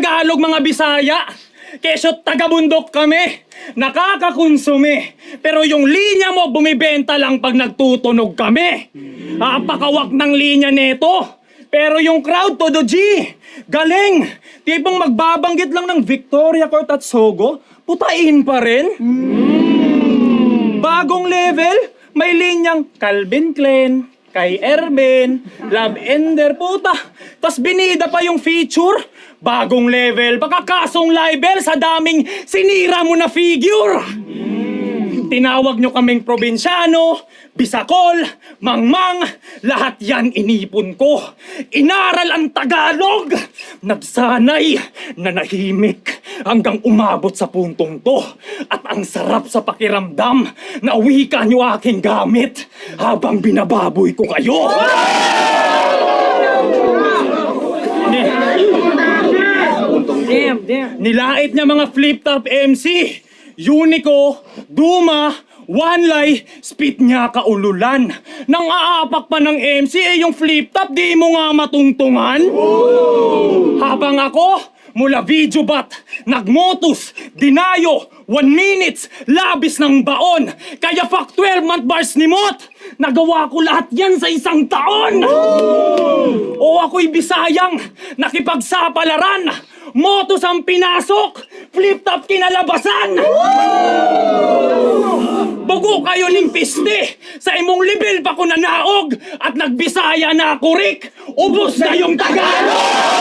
Tagalog mga Bisaya. Kesyo't taga-bundok kami. Nakakakonsume. Pero yung linya mo bumibenta lang pag nagtutunog kami. Pakawak ng linya neto. Pero yung crowd todo G. Galing. Tipong magbabanggit lang ng Victoria Court at Sogo, putain pa rin. Bagong level, may linyang Calvin Klein, kay Erben, Love Ender, puta. Tas binida pa yung feature. Bagong level, baka kasong libel sa daming sinira mo na figure. Tinawag nyo kaming probinsyano, Bisakol, Mangmang, lahat yan inipon ko. Inaral ang Tagalog, nagsanay, nanahimik, hanggang umabot sa puntong to. At ang sarap sa pakiramdam na wika nyo aking gamit habang binababoy ko kayo. Nilait niya mga flip-top MC. Unico, Duma, One Lie, spit niya kaululan. Nang aapak pa ng MC yung flip-top, di mo nga matungtungan. Habang ako, mula video bat, nagmotus, dinayo, 1 minutes, labis ng baon. Kaya fuck 12-month bars ni Mot. Nagawa ko lahat yan sa 1 taon. O ako'y Bisayang, nakipagsapalaran. Motos ang pinasok, flip-top kinalabasan. Bugo kayo ning piste, sa imong level pa ko nanaog. At nagbisaya na ako, Rick, ubos na yung Tagalog.